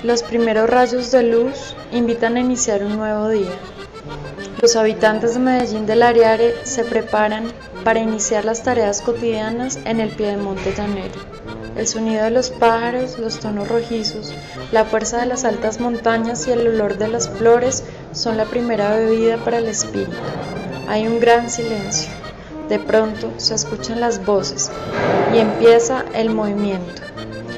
Los primeros rayos de luz invitan a iniciar un nuevo día. Los habitantes de Medellín del Ariare se preparan para iniciar las tareas cotidianas en el piedemonte llanero. El sonido de los pájaros, los tonos rojizos, la fuerza de las altas montañas y el olor de las flores son la primera bebida para el espíritu. Hay un gran silencio. De pronto se escuchan las voces y empieza el movimiento.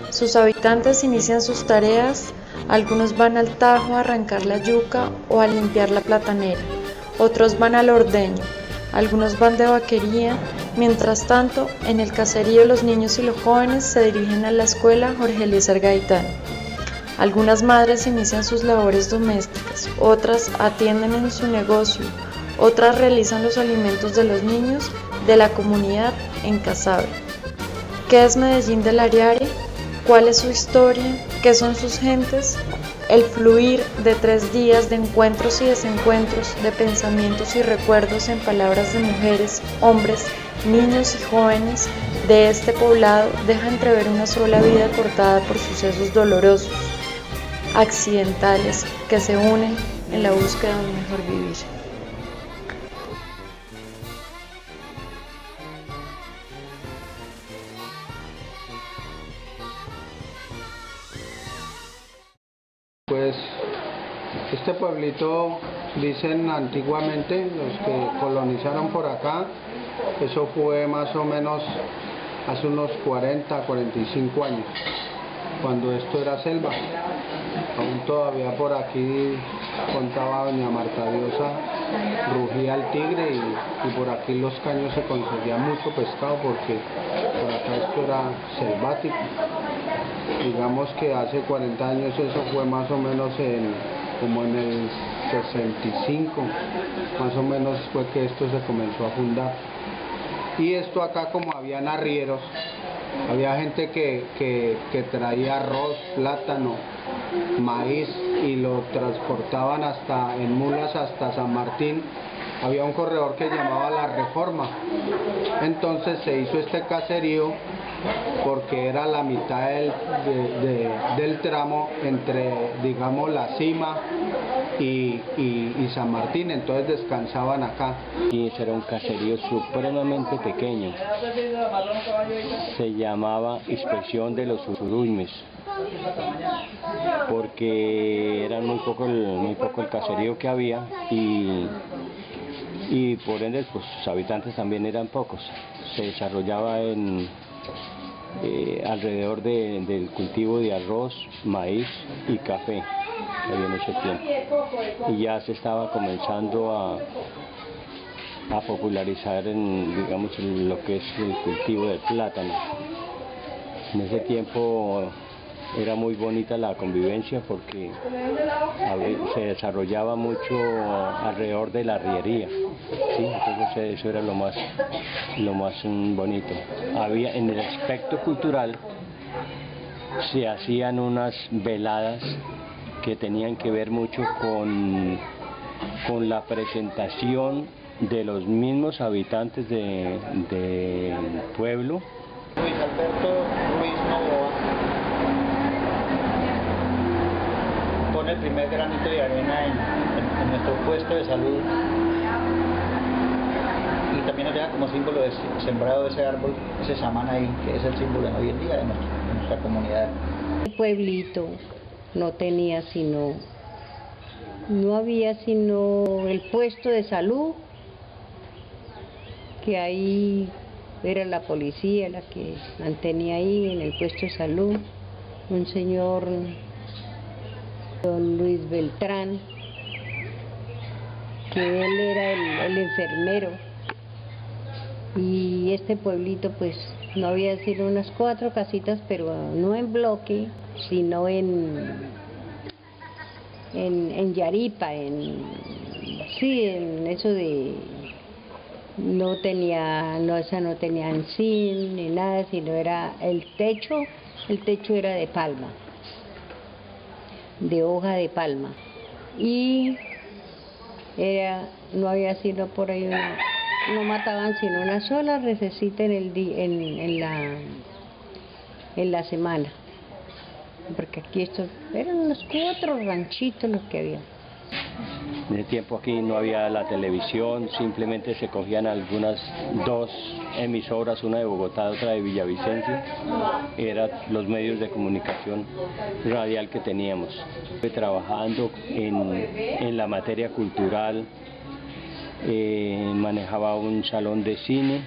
Sus habitantes inician sus tareas, algunos van al Tajo a arrancar la yuca o a limpiar la platanera, otros van al ordeño, algunos van de vaquería. Mientras tanto, en el caserío los niños y los jóvenes se dirigen a la escuela Jorge Eliezer Gaitán. Algunas madres inician sus labores domésticas, otras atienden en su negocio, otras realizan los alimentos de los niños de la comunidad en Casabe. ¿Qué es Medellín del Ariare? ¿Cuál es su historia? ¿Qué son sus gentes? El fluir de 3 días de encuentros y desencuentros, de pensamientos y recuerdos en palabras de mujeres, hombres, niños y jóvenes de este poblado deja entrever una sola vida cortada por sucesos dolorosos, accidentales, que se unen en la búsqueda de un mejor vivir. Pues este pueblito, dicen antiguamente los que colonizaron por acá, eso fue más o menos hace unos 45 años, cuando esto era selva. Aún todavía por aquí, contaba doña Marta Diosa, rugía el tigre y por aquí en los caños se conseguía mucho pescado porque por acá esto era selvático. Digamos que hace 40 años eso fue más o menos como en el 65, más o menos fue que esto se comenzó a fundar. Y esto acá, como habían arrieros, había gente que traía arroz, plátano, maíz y lo transportaban en mulas hasta San Martín. Había un corredor que llamaba La Reforma. Entonces se hizo este caserío porque era la mitad del tramo entre, digamos, la cima y San Martín, entonces descansaban acá. Y ese era un caserío supremamente pequeño, se llamaba Inspección de los Uruñes, porque era muy poco el caserío que había y por ende pues sus habitantes también eran pocos. Se desarrollaba alrededor del cultivo de arroz, maíz y café en ese tiempo, y ya se estaba comenzando a popularizar digamos, lo que es el cultivo del plátano. En ese tiempo era muy bonita la convivencia porque se desarrollaba mucho alrededor de la arriería, ¿sí? Entonces eso era lo más bonito. Había, en el aspecto cultural, se hacían unas veladas que tenían que ver mucho con la presentación de los mismos habitantes del pueblo. Luis Alberto Ruiz Novoa pone el primer granito de arena en nuestro puesto de salud y también nos deja como símbolo de sembrado de ese árbol, ese samán ahí, que es el símbolo hoy en día de nuestra comunidad. El pueblito no había sino el puesto de salud, que ahí era la policía la que mantenía ahí en el puesto de salud, un señor, don Luis Beltrán, que él era el enfermero, y este pueblito pues no había sino unas 4 casitas, pero no en bloque, sino en Yaripa, en eso de... No tenía zinc ni nada, sino era el techo era de palma, de hoja de palma, y no había sino por ahí no mataban sino una sola recesita en la semana. porque aquí estos eran los 4 ranchitos los que había. En ese tiempo aquí no había la televisión, simplemente se cogían algunas 2 emisoras, una de Bogotá, otra de Villavicencio, eran los medios de comunicación radial que teníamos. Estuve trabajando en la materia cultural, manejaba un salón de cine,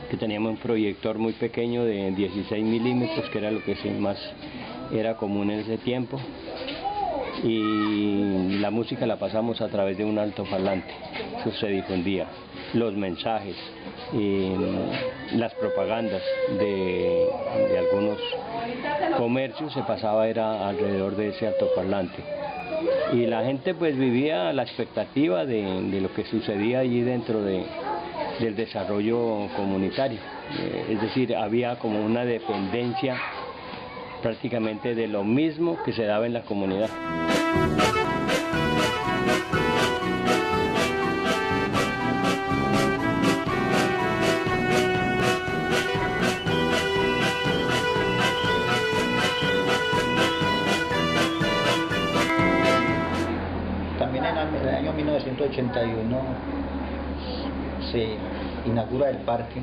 que teníamos un proyector muy pequeño de 16 milímetros, que era lo que más era común en ese tiempo. Y la música la pasamos a través de un altoparlante, eso se difundía, los mensajes, las propagandas de algunos comercios se pasaba era alrededor de ese altoparlante. Y la gente pues vivía a la expectativa de lo que sucedía allí dentro del desarrollo comunitario, es decir, había como una dependencia prácticamente de lo mismo que se daba en la comunidad. También en el año 1981 se inaugura el parque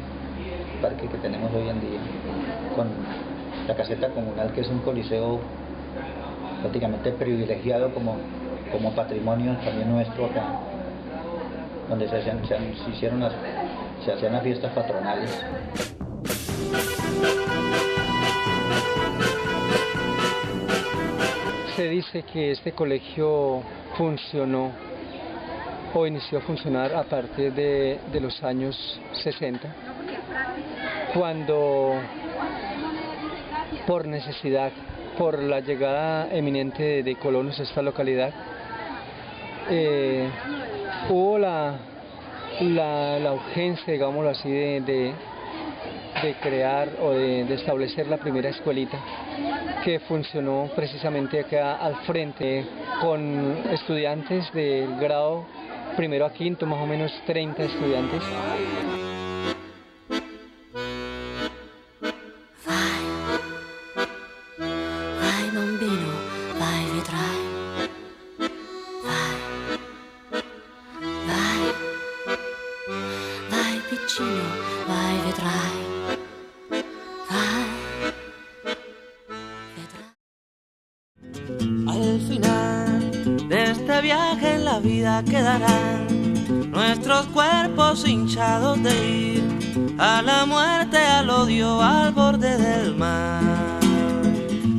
que tenemos hoy en día, con la caseta comunal, que es un coliseo prácticamente privilegiado como patrimonio también nuestro acá, donde se hacían las fiestas patronales. Se dice que este colegio funcionó o inició a funcionar a partir de los años 60, cuando por necesidad, por la llegada eminente de colonos a esta localidad, hubo la urgencia, digámoslo así, de crear o de establecer la primera escuelita, que funcionó precisamente acá al frente, con estudiantes del grado primero a quinto, más o menos 30 estudiantes. Vai bambino, vai vedrai. Vai piccino, vai vedrai. Al final de este viaje en la vida quedarán nuestros cuerpos hinchados de ir a la muerte, al odio, al borde del mar.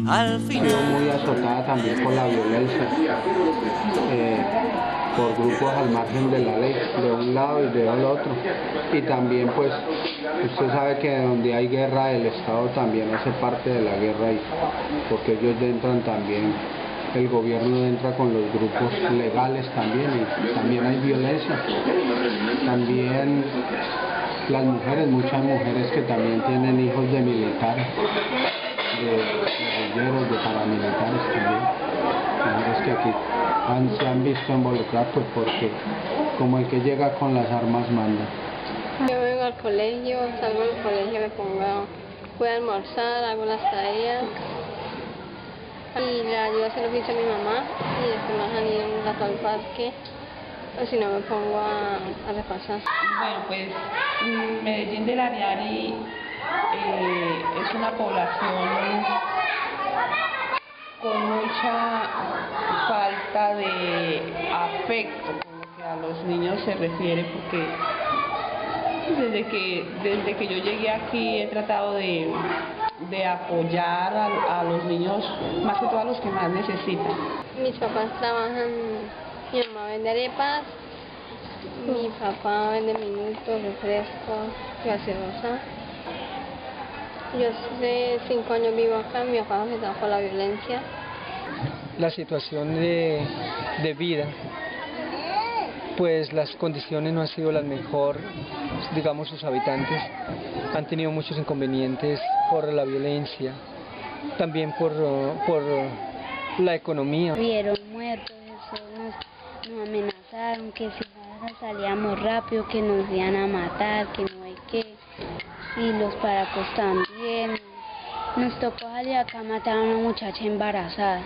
Al final. Ha sido muy azotada también por la violencia, por grupos al margen de la ley, de un lado y del otro. Y también pues usted sabe que donde hay guerra el Estado también hace parte de la guerra, porque ellos entran también, el gobierno entra con los grupos legales también, y también hay violencia. También las mujeres, muchas mujeres que también tienen hijos de militares, de guerrilleros, de paramilitares también, mujeres que aquí se han visto involucradas, pues porque como el que llega con las armas manda. Yo vengo al colegio, salgo del colegio, voy a almorzar, hago las tareas y le ayudo a hacer oficio a mi mamá, y después más han ido un rato al parque, o si no me pongo a repasar. Bueno, pues Medellín del Ariari es una población con mucha falta de afecto, como que a los niños se refiere, porque desde que yo llegué aquí he tratado de apoyar a los niños, más que todo a los que más necesitan. Mis papás trabajan, mi mamá vende arepas, mi papá vende minutos, refrescos, gaseosa. Yo hace 5 años vivo acá, mi papá se trabajó por la violencia. La situación de vida, pues las condiciones no han sido las mejores, digamos, sus habitantes han tenido muchos inconvenientes por la violencia, también por la economía. Hubieron muertos, nos amenazaron que si no salíamos rápido que nos iban a matar, que no hay que, y los paracos también. Nos tocó salir acá a matar a una muchacha embarazada,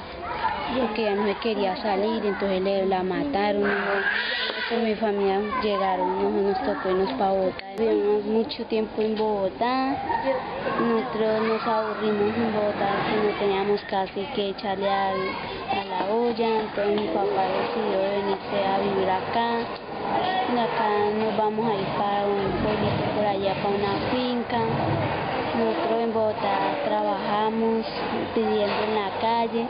porque ella no se quería salir, entonces la mataron. Con mi familia llegaron, nos tocó irnos para Bogotá. Vivimos mucho tiempo en Bogotá, nosotros nos aburrimos en Bogotá, que no teníamos casi que echarle a la olla, entonces mi papá decidió venirse a vivir acá. Y acá nos vamos a ir para un pueblito por allá, para una finca. Nosotros en Bogotá trabajamos pidiendo en la calle,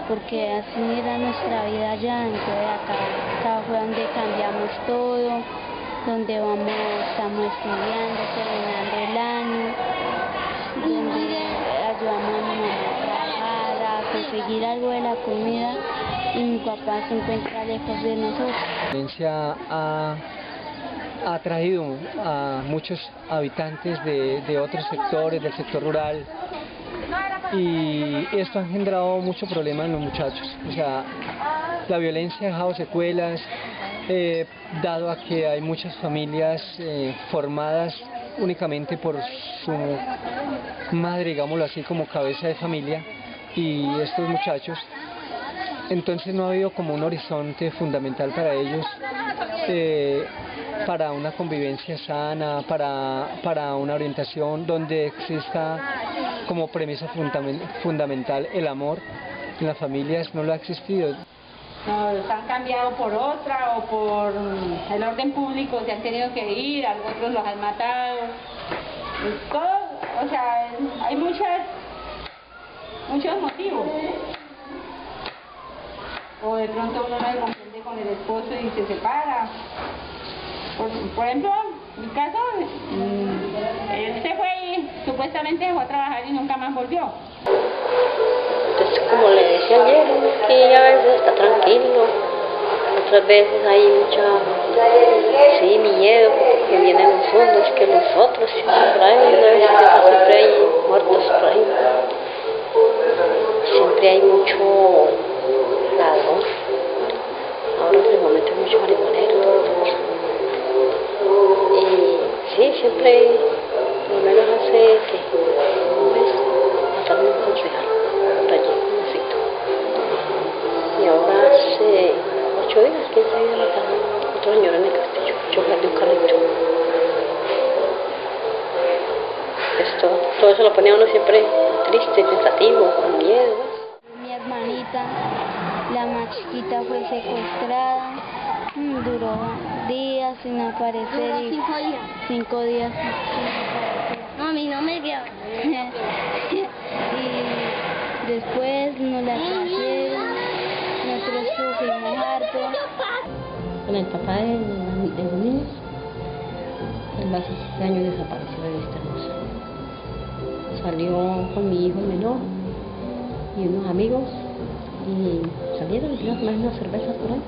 porque así era nuestra vida allá. Entonces acá fue donde cambiamos todo, donde estamos estudiando, terminando el año, donde ayudamos a mi mamá a trabajar, a conseguir algo de la comida, y mi papá se encuentra lejos de nosotros. La violencia ha traído a muchos habitantes de otros sectores, del sector rural, y esto ha generado mucho problema en los muchachos. O sea, la violencia ha dejado secuelas, dado a que hay muchas familias formadas únicamente por su madre, digámoslo así, como cabeza de familia, y estos muchachos, entonces no ha habido como un horizonte fundamental para ellos, para una convivencia sana, para una orientación donde exista como premisa fundamental el amor. En las familias no lo ha existido. Nos han cambiado por otra, o por el orden público se han tenido que ir, a otros los han matado. Todo, o sea, hay muchos motivos. O de pronto uno no se comprende con el esposo y se separa. Por ejemplo, en mi caso, él se fue y supuestamente dejó a trabajar y nunca más volvió. Entonces, como le decía ayer, que a veces está tranquilo, otras veces hay sí, miedo, porque vienen los fondos, que los otros siempre hay muertos por ahí. Siempre hay mucho ladrón. Ahora en el momento hay mucho marihuanero. Y sí, siempre, por lo menos hace un mes, mataron un concejal por allí, un cito. Y ahora hace 8 días, 15 días, mataron a otro señor en el castillo, chofer de un carrito. Todo eso lo pone a uno siempre triste, pensativo, con miedo. Mi hermanita, la más chiquita, fue secuestrada. Duró días sin aparecer. 5 días. No, a mí no me dio. Y después nos la trajeron. Nosotros sufrimos harto. Con el papá de los niños, él hace 7 años desapareció de esta cosa. Salió con mi hijo menor y unos amigos, y salieron y iban a tomar unas cervezas por ahí.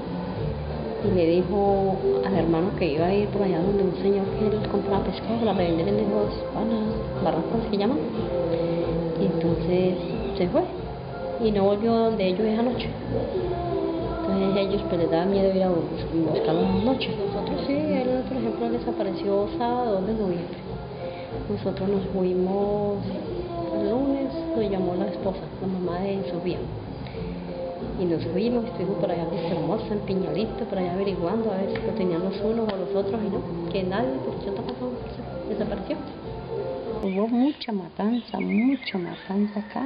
Y le dijo al hermano que iba a ir por allá donde un señor que él compraba pescado para revender en esos barrancos que llaman. Y entonces se fue y no volvió donde ellos esa noche. Entonces ellos pues les daba miedo ir a buscarlo esa noche. Nosotros sí, él por ejemplo desapareció sábado 2 de noviembre. Nosotros nos fuimos el lunes, nos llamó la esposa, la mamá de Sofía. Y nos fuimos, estuvimos por allá en Hermosa, en Piñalito, por allá averiguando a ver si lo tenían los unos o los otros, y no, que nadie, porque ya desapareció. Hubo mucha matanza acá.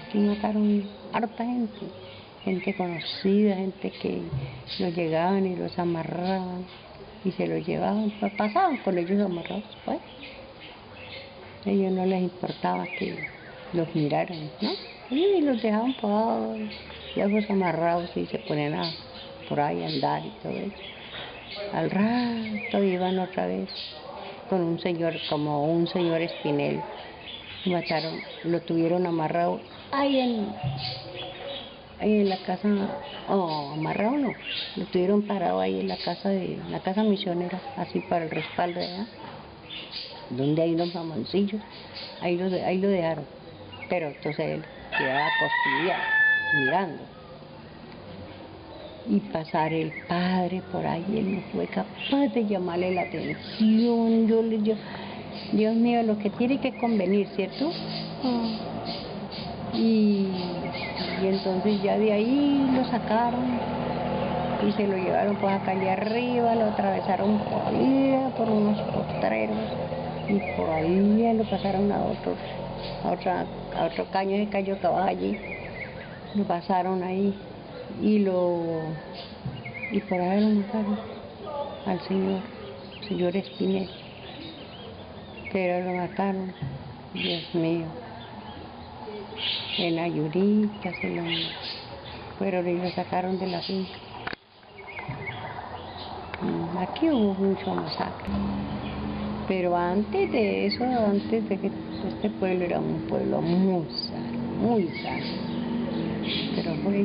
Aquí mataron harta gente conocida, gente que los llegaban y los amarraban y se los llevaban, pasaban con ellos amarrados, pues. A ellos no les importaba que los miraran, ¿no? Y los dejaban parados, viejos amarrados, y se ponían por ahí a andar y todo eso. Al rato iban otra vez con un señor, como un señor Espinel, y mataron, lo tuvieron amarrado ahí en la casa, amarrado no, lo tuvieron parado ahí en la casa misionera, así para el respaldo de allá, donde hay unos mamoncillos, ahí lo dejaron, pero entonces él quedaba costillado, mirando. Y pasar el padre por ahí, él no fue capaz de llamarle la atención. Dios mío, lo que tiene que convenir, ¿cierto? Y entonces ya de ahí lo sacaron y se lo llevaron pues acá allá arriba, lo atravesaron por ahí, por unos potreros, y por ahí lo pasaron a otro caño de cayó que va allí, lo pasaron ahí y por ahí lo mataron al señor Espinel, pero lo mataron, Dios mío, en la Yurita se lo fueron y lo sacaron de la finca. Aquí hubo mucho masacre, pero antes de eso, antes de que este pueblo era un pueblo muy sano, pero fue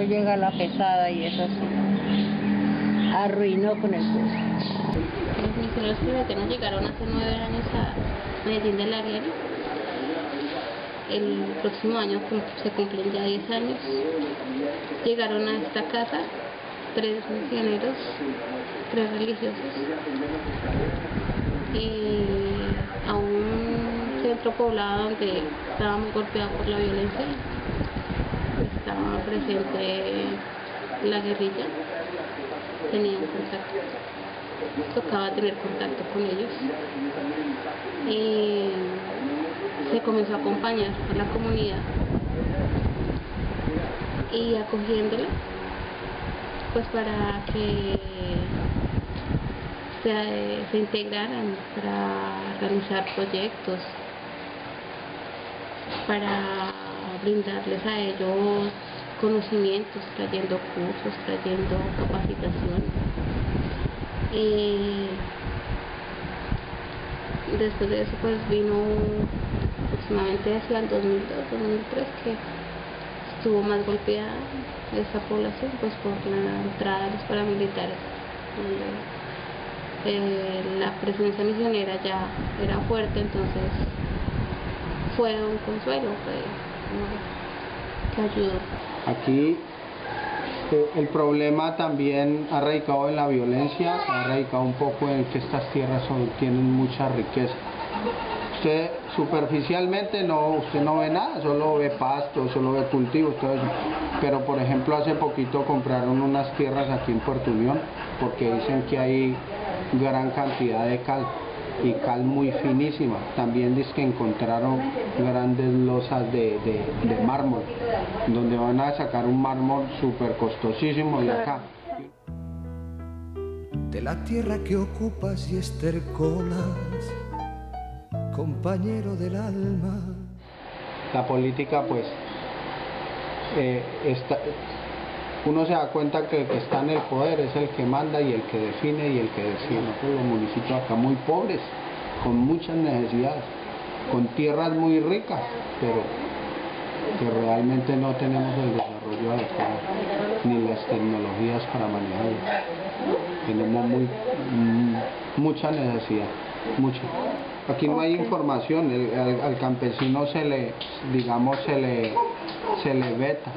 llegar la pesada y eso sí, arruinó con el pueblo. Los misioneros tibetanos llegaron hace 9 años a Medellín del Ariari. El próximo año se cumplen ya 10 años. Llegaron a esta casa 3 misioneros, 3 religiosos, a un centro poblado donde estaba muy golpeado por la violencia. Estaba presente la guerrilla, tenían contacto, tocaba tener contacto con ellos. Se comenzó a acompañar a la comunidad y acogiéndola, pues para que se integraran para realizar proyectos, para brindarles a ellos conocimientos, trayendo cursos, trayendo capacitación. Después de eso pues vino aproximadamente hacia el 2002, 2003 que estuvo más golpeada esa población pues por la entrada de los paramilitares, donde la presencia misionera ya era fuerte, entonces fue un consuelo, que ayudó. Aquí el problema también ha radicado en la violencia, ha radicado un poco en que estas tierras tienen mucha riqueza. Usted superficialmente usted no ve nada, solo ve pasto, solo ve cultivos, todo eso. Pero por ejemplo hace poquito compraron unas tierras aquí en Puerto Unión porque dicen que hay gran cantidad de cal y cal muy finísima. También dicen que encontraron grandes losas de mármol, donde van a sacar un mármol súper costosísimo de acá. De la tierra que ocupas y esterconas, compañero del alma. La política pues uno se da cuenta que el que está en el poder es el que manda y el que define y el que decide. Nosotros los municipios acá muy pobres, con muchas necesidades, con tierras muy ricas, pero que realmente no tenemos el desarrollo adecuado ni las tecnologías para manejarlas. Tenemos mucha necesidad, mucha. Aquí no hay información, al campesino se le veta,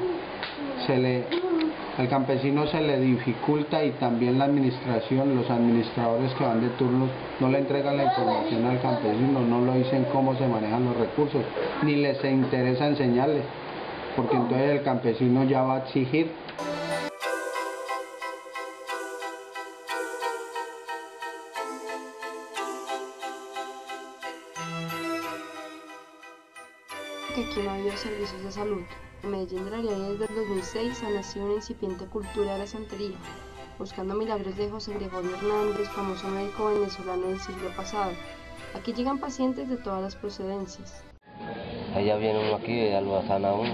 al campesino se le dificulta, y también la administración, los administradores que van de turnos no le entregan la información al campesino, no lo dicen cómo se manejan los recursos, ni les interesa enseñarles, porque entonces el campesino ya va a exigir. Que aquí no había servicios de salud. En Medellín del Ariari desde el 2006 ha nacido una incipiente cultura de la santería, buscando milagros de José Gregorio Hernández, famoso médico venezolano del siglo pasado. Aquí llegan pacientes de todas las procedencias. Allá viene uno aquí y ya lo sana uno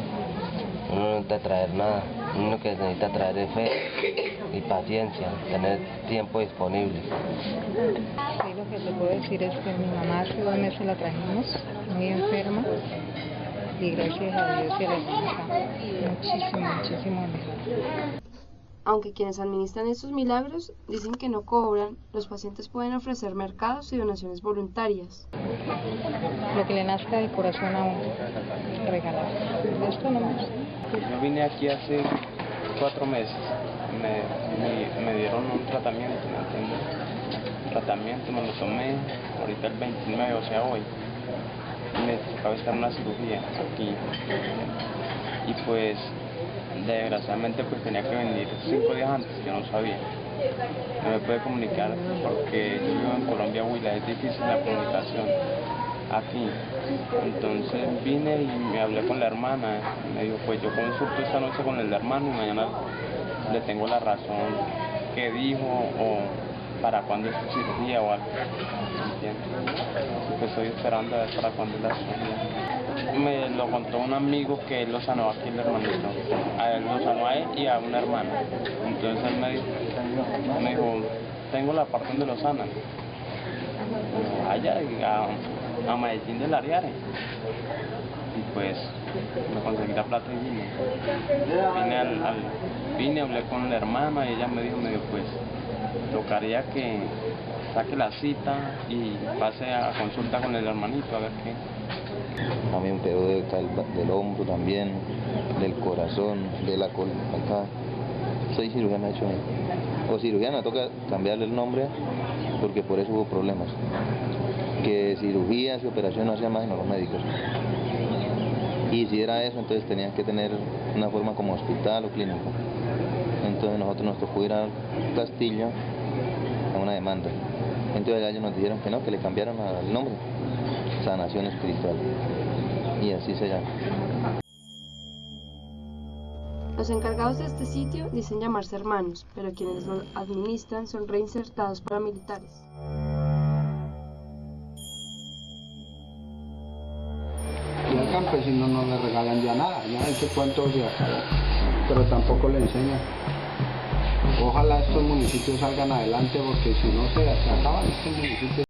no necesita traer nada, uno que necesita traer es fe y paciencia, tener tiempo disponible. Sí, lo que te puedo decir es que mi mamá hace 2 meses la trajimos, muy enferma, y gracias a Dios se le está muchísimo mejor. Aunque quienes administran estos milagros dicen que no cobran, los pacientes pueden ofrecer mercados y donaciones voluntarias. Lo que le nazca del corazón a uno, regalar. Esto no más. Yo vine aquí hace 4 meses me dieron un tratamiento, ¿me entiendes? Tratamiento, me lo tomé ahorita el 29, o sea hoy. Me tocaba estar en una cirugía aquí. Y pues desgraciadamente pues tenía que venir 5 días antes, yo no sabía. No me pude comunicar porque yo vivo en Colombia, Huila, es difícil la comunicación aquí. Entonces vine y me hablé con la hermana, me dijo pues yo consulto esta noche con el hermano y mañana le tengo la razón que dijo o para cuándo es su cirugía o algo, ¿entiendes? Pues estoy esperando a ver para cuándo es la cirugía. Me lo contó un amigo que él lo sanó aquí, el hermanito. A él lo sanó a él y a una hermana. Entonces él me dijo, tengo la parte donde lo sanan. Allá a Medellín del Ariare. Y pues me conseguí la plata y vine. Vine, hablé con la hermana y ella me dijo, pues tocaría que saque la cita y pase a consulta con el hermanito a ver qué. A mí me pegó del hombro también, del corazón, de la columna acá. Soy cirujano hecho. O cirujano, toca cambiarle el nombre porque por eso hubo problemas. Que cirugías y operaciones no hacían más sino los médicos. Y si era eso, entonces tenían que tener una forma como hospital o clínico. Entonces nosotros nos tocó ir al Castillo a una demanda. Entonces allá ellos nos dijeron que no, que le cambiaron el nombre, Sanación Espiritual. Y así se llama. Los encargados de este sitio dicen llamarse hermanos, pero quienes lo administran son reinsertados paramilitares. Y al campesino no le regalan ya nada, ya ese cuento se acabó, pero tampoco le enseñan. Ojalá estos municipios salgan adelante porque si no se acaban estos municipios.